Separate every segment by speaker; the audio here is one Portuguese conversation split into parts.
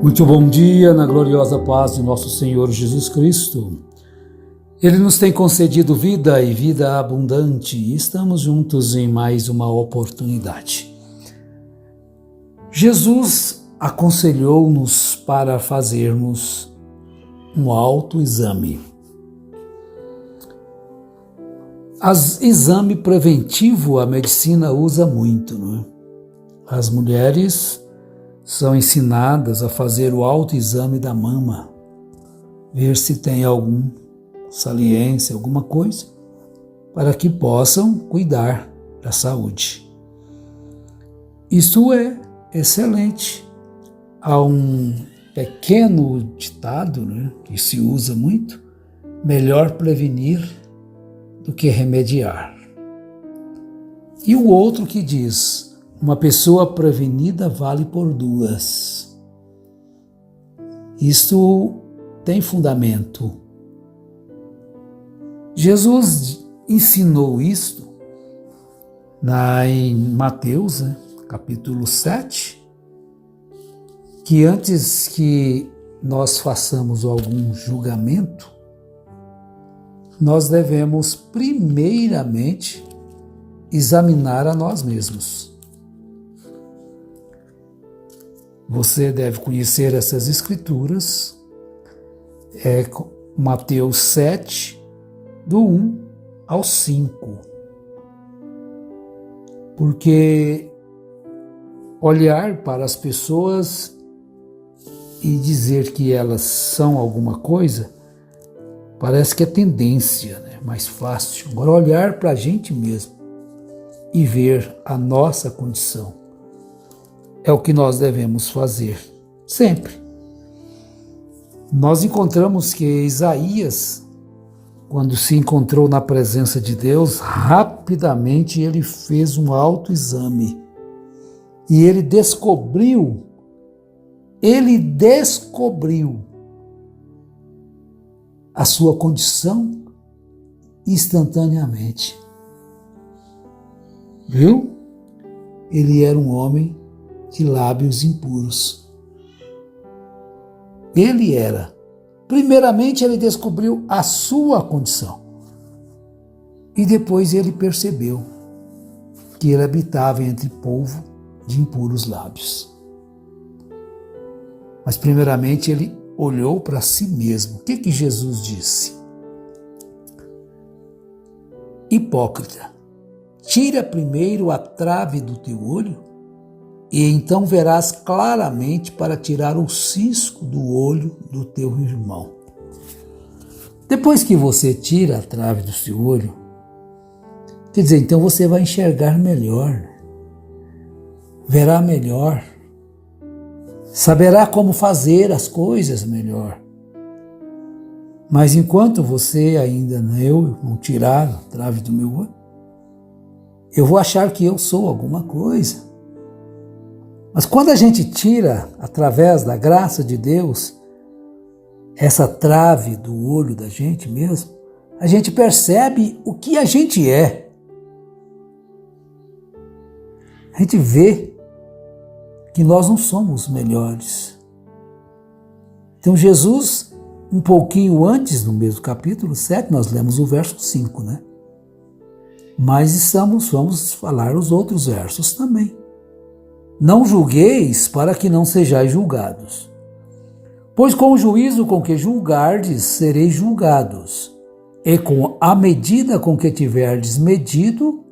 Speaker 1: Muito bom dia, na gloriosa paz de nosso Senhor Jesus Cristo. Ele nos tem concedido vida e vida abundante e estamos juntos em mais uma oportunidade. Jesus aconselhou-nos para fazermos um autoexame. Exame preventivo a medicina usa muito, não é? As mulheres são ensinadas a fazer o autoexame da mama, ver se tem algum saliência, alguma coisa, para que possam cuidar da saúde. Isso é excelente. Há um pequeno ditado, né, que se usa muito: melhor prevenir do que remediar. E o outro que diz: uma pessoa prevenida vale por duas. Isto tem fundamento. Jesus ensinou isto em Mateus, capítulo 7, que antes que nós façamos algum julgamento, nós devemos primeiramente examinar a nós mesmos. Você deve conhecer essas escrituras, Mateus 7, do 1 ao 5. Porque olhar para as pessoas e dizer que elas são alguma coisa, parece que é tendência, né? Mais fácil. Agora, olhar para a gente mesmo e ver a nossa condição é o que nós devemos fazer sempre. Nós encontramos que Isaías, quando se encontrou na presença de Deus, rapidamente ele fez um autoexame e ele descobriu a sua condição instantaneamente. Viu? Ele era um homem de lábios impuros. Ele era. Primeiramente ele descobriu a sua condição. E depois ele percebeu que ele habitava entre povo de impuros lábios. Mas primeiramente ele olhou para si mesmo. O que Jesus disse? Hipócrita, tira primeiro a trave do teu olho, e então verás claramente para tirar o cisco do olho do teu irmão. Depois que você tira a trave do seu olho, quer dizer, então você vai enxergar melhor, verá melhor, saberá como fazer as coisas melhor. Mas enquanto você ainda não tirar a trave do meu olho, eu vou achar que eu sou alguma coisa. Mas quando a gente tira, através da graça de Deus, essa trave do olho da gente mesmo, a gente percebe o que a gente é. A gente vê que nós não somos melhores. Então Jesus, um pouquinho antes, no mesmo capítulo 7, nós lemos o verso 5, né? Mas vamos falar os outros versos também. Não julgueis para que não sejais julgados. Pois com o juízo com que julgardes, sereis julgados. E com a medida com que tiverdes medido,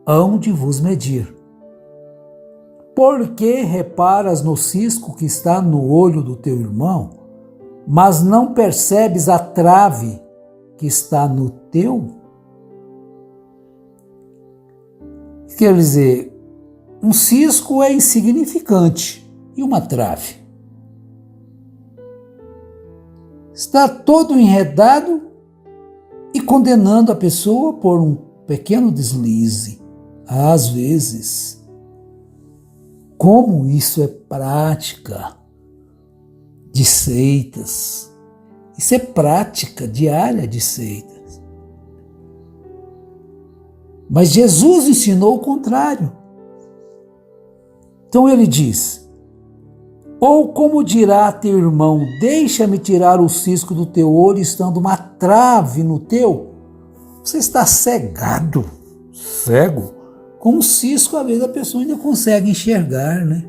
Speaker 1: hão de vos medir. Por que reparas no cisco que está no olho do teu irmão, mas não percebes a trave que está no teu? Quer dizer, um cisco é insignificante. E uma trave? Está todo enredado e condenando a pessoa por um pequeno deslize. Às vezes, como isso é prática de seitas. Isso é prática diária de seitas. Mas Jesus ensinou o contrário. Então ele diz: Ou como dirá teu irmão, deixa-me tirar o cisco do teu olho, estando uma trave no teu? Você está cegado, cego. Com um cisco, às vezes a pessoa ainda consegue enxergar, né?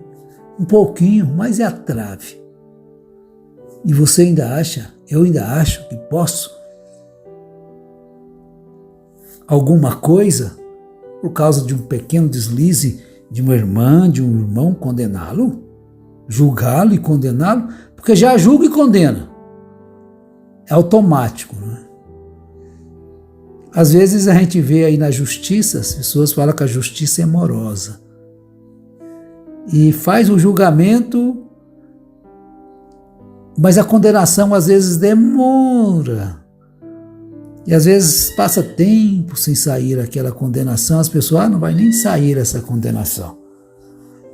Speaker 1: Um pouquinho, mas é a trave. E você ainda acha, eu ainda acho que posso alguma coisa por causa de um pequeno deslize de uma irmã, de um irmão, condená-lo? Julgá-lo e condená-lo? Porque já julga e condena. É automático, não é? Às vezes a gente vê aí na justiça, as pessoas falam que a justiça é morosa. E faz o julgamento, mas a condenação às vezes demora. E às vezes passa tempo sem sair aquela condenação, as pessoas, não vai nem sair essa condenação.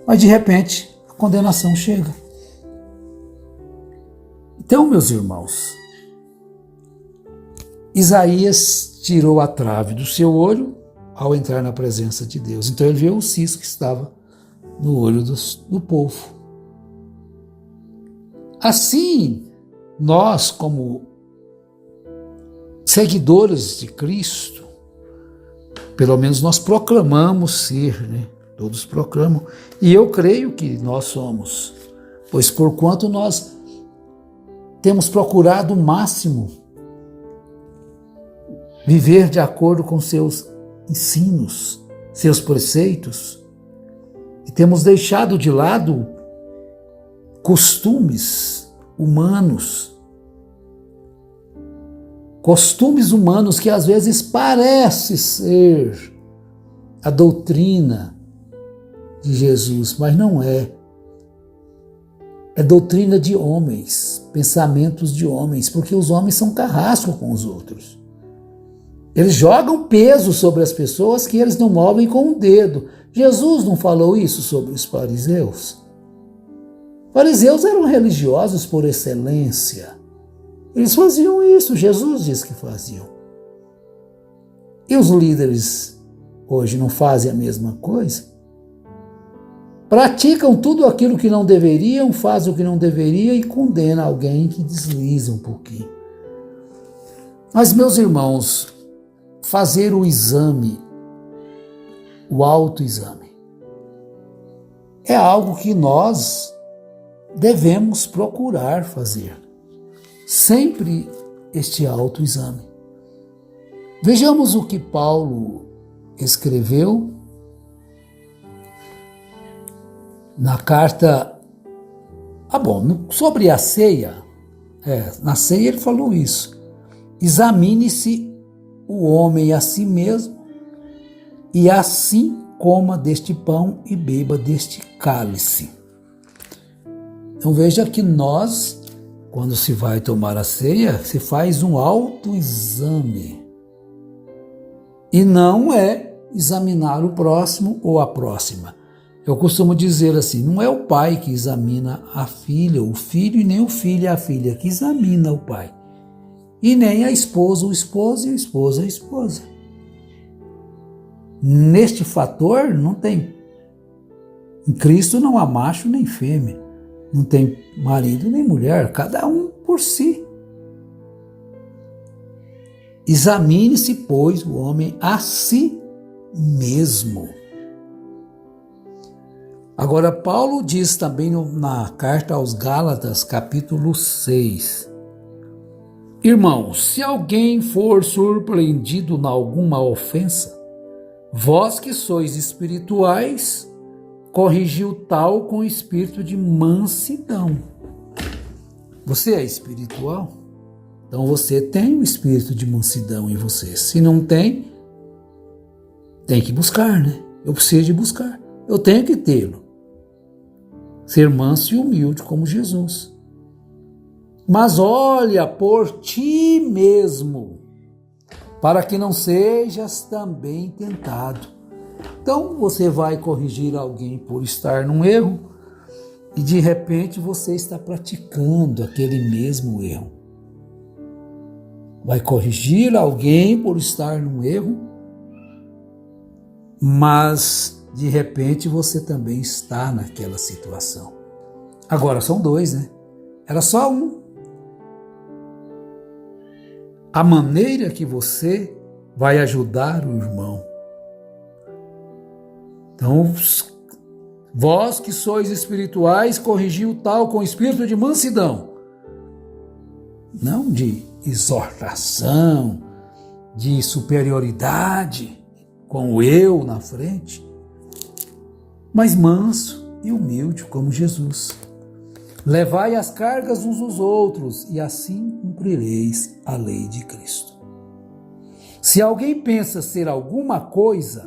Speaker 1: Mas de repente, a condenação chega. Então, meus irmãos, Isaías tirou a trave do seu olho ao entrar na presença de Deus. Então ele viu o cisco que estava no olho do povo. Assim, nós, como seguidores de Cristo, pelo menos nós proclamamos ser, né? Todos proclamam. E eu creio que nós somos, pois porquanto nós temos procurado o máximo viver de acordo com seus ensinos, seus preceitos, e temos deixado de lado costumes humanos que às vezes parece ser a doutrina de Jesus, mas não é. É doutrina de homens, pensamentos de homens, porque os homens são carrasco com os outros. Eles jogam peso sobre as pessoas que eles não movem com o dedo. Jesus não falou isso sobre os fariseus? Fariseus eram religiosos por excelência. Eles faziam isso, Jesus disse que faziam. E os líderes hoje não fazem a mesma coisa? Praticam tudo aquilo que não deveriam, fazem o que não deveria e condenam alguém que desliza um pouquinho. Mas, meus irmãos, fazer o exame, o autoexame, é algo que nós devemos procurar fazer. Sempre este autoexame. Vejamos o que Paulo escreveu na carta. Sobre a ceia, na ceia ele falou isso. Examine-se o homem a si mesmo, e assim coma deste pão e beba deste cálice. Então veja que nós, quando se vai tomar a ceia, se faz um autoexame. E não é examinar o próximo ou a próxima. Eu costumo dizer assim, não é o pai que examina a filha, o filho, e nem o filho e a filha que examina o pai. E nem a esposa, o esposo, e a esposa, a esposa. Neste fator não tem. Em Cristo não há macho nem fêmea. Não tem marido nem mulher, cada um por si. Examine-se, pois, o homem a si mesmo. Agora, Paulo diz também na carta aos Gálatas, capítulo 6. Irmãos, se alguém for surpreendido em alguma ofensa, vós que sois espirituais, corrigiu tal com espírito de mansidão. Você é espiritual? Então você tem o espírito de mansidão em você. Se não tem, tem que buscar, né? Eu preciso de buscar. Eu tenho que tê-lo. Ser manso e humilde como Jesus. Mas olha por ti mesmo, para que não sejas também tentado. Então você vai corrigir alguém por estar num erro e de repente você está praticando aquele mesmo erro. Vai corrigir alguém por estar num erro, mas de repente você também está naquela situação. Agora são dois, né? Era só um. A maneira que você vai ajudar o irmão. Então, vós que sois espirituais, corrigiu tal com espírito de mansidão. Não de exortação, de superioridade, com o eu na frente, mas manso e humilde como Jesus. Levai as cargas uns dos outros e assim cumprireis a lei de Cristo. Se alguém pensa ser alguma coisa,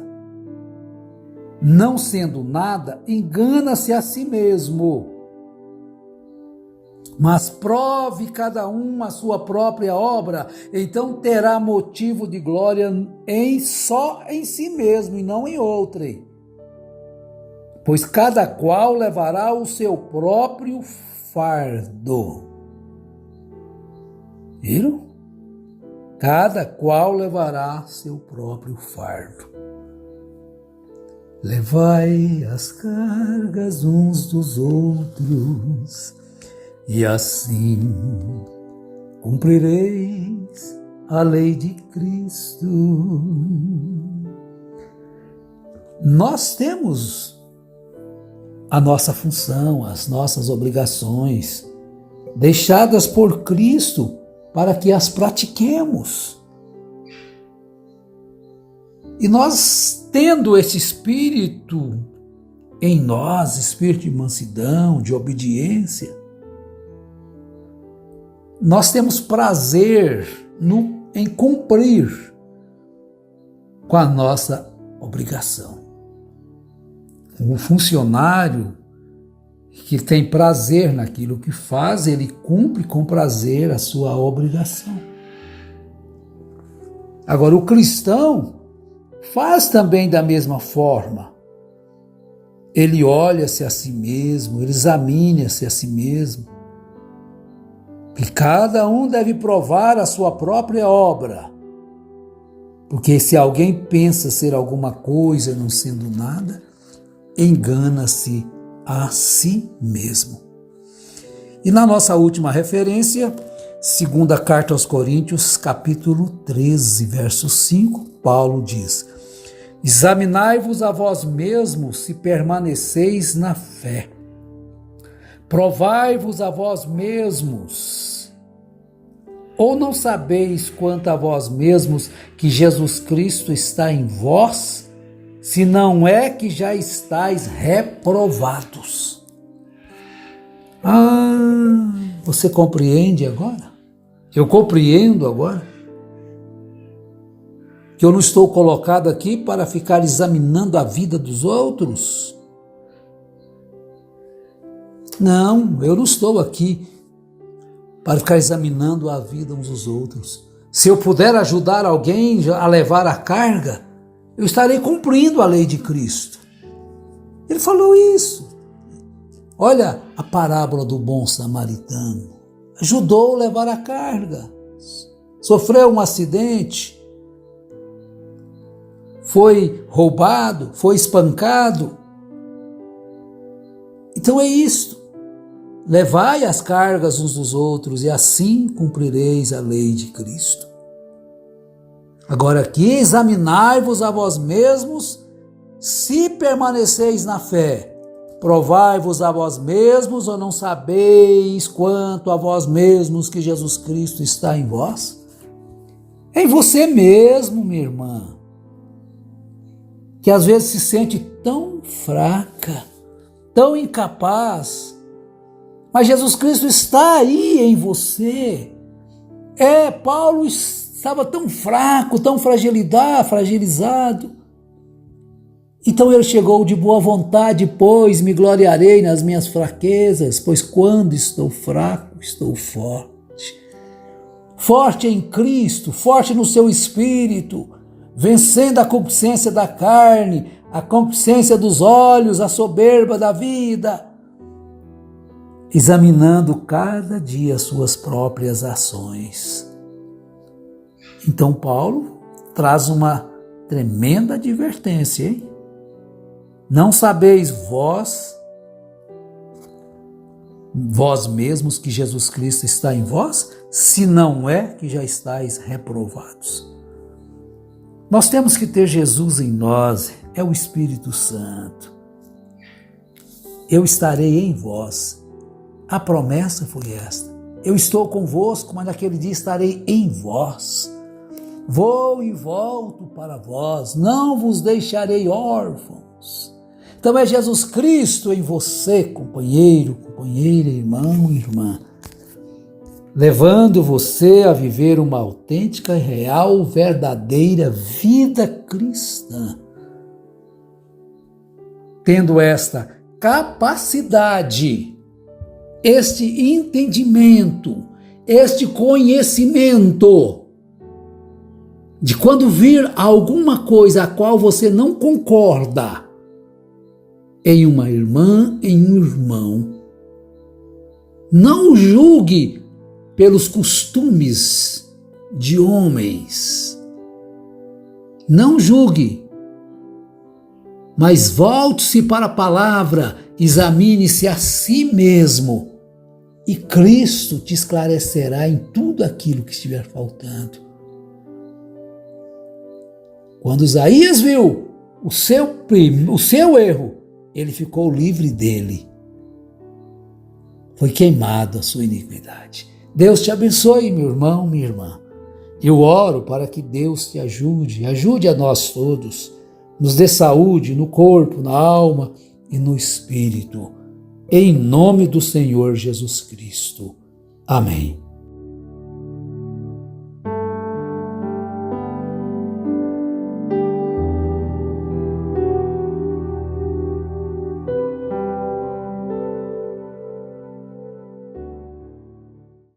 Speaker 1: não sendo nada, engana-se a si mesmo. Mas prove cada um a sua própria obra, então terá motivo de glória só em si mesmo e não em outrem. Pois cada qual levará o seu próprio fardo. Viram? Cada qual levará seu próprio fardo. Levai as cargas uns dos outros, e assim cumprireis a lei de Cristo. Nós temos a nossa função, as nossas obrigações, deixadas por Cristo para que as pratiquemos. E nós, tendo esse espírito em nós, espírito de mansidão, de obediência, nós temos prazer em cumprir com a nossa obrigação. O funcionário que tem prazer naquilo que faz, ele cumpre com prazer a sua obrigação. Agora, o cristão faz também da mesma forma. Ele olha-se a si mesmo, ele examina-se a si mesmo. E cada um deve provar a sua própria obra. Porque se alguém pensa ser alguma coisa não sendo nada, engana-se a si mesmo. E na nossa última referência, segunda carta aos Coríntios, capítulo 13, verso 5, Paulo diz: examinai-vos a vós mesmos se permaneceis na fé. Provai-vos a vós mesmos. Ou não sabeis quanto a vós mesmos que Jesus Cristo está em vós, se não é que já estáis reprovados? Você compreende agora? Eu compreendo agora? Que eu não estou colocado aqui para ficar examinando a vida dos outros? Não, eu não estou aqui para ficar examinando a vida uns dos outros. Se eu puder ajudar alguém a levar a carga, eu estarei cumprindo a lei de Cristo. Ele falou isso. Olha a parábola do bom samaritano. Ajudou a levar a carga. Sofreu um acidente. Foi roubado, foi espancado. Então é isto. Levai as cargas uns dos outros e assim cumprireis a lei de Cristo. Agora aqui, examinai-vos a vós mesmos, se permaneceis na fé. Provai-vos a vós mesmos, ou não sabeis quanto a vós mesmos que Jesus Cristo está em vós? É em você mesmo, minha irmã, que às vezes se sente tão fraca, tão incapaz, mas Jesus Cristo está aí em você. Paulo estava tão fraco, tão fragilizado. Então ele chegou de boa vontade, pois me gloriarei nas minhas fraquezas, pois quando estou fraco, estou forte. Forte em Cristo, forte no seu espírito, vencendo a concupiscência da carne, a concupiscência dos olhos, a soberba da vida, examinando cada dia as suas próprias ações. Então Paulo traz uma tremenda advertência, hein? Não sabeis vós vós mesmos que Jesus Cristo está em vós? Se não é, que já estáis reprovados. Nós temos que ter Jesus em nós, é o Espírito Santo. Eu estarei em vós. A promessa foi esta. Eu estou convosco, mas naquele dia estarei em vós. Vou e volto para vós, não vos deixarei órfãos. Então é Jesus Cristo em você, companheiro, companheira, irmão e irmã, levando você a viver uma autêntica, real, verdadeira vida cristã. Tendo esta capacidade, este entendimento, este conhecimento, de quando vir alguma coisa a qual você não concorda em uma irmã, em um irmão, não julgue pelos costumes de homens. Não julgue, mas volte-se para a palavra, examine-se a si mesmo e Cristo te esclarecerá em tudo aquilo que estiver faltando. Quando Isaías viu o seu erro, ele ficou livre dele. Foi queimado a sua iniquidade. Deus te abençoe, meu irmão, minha irmã. Eu oro para que Deus te ajude a nós todos, nos dê saúde no corpo, na alma e no espírito. Em nome do Senhor Jesus Cristo. Amém.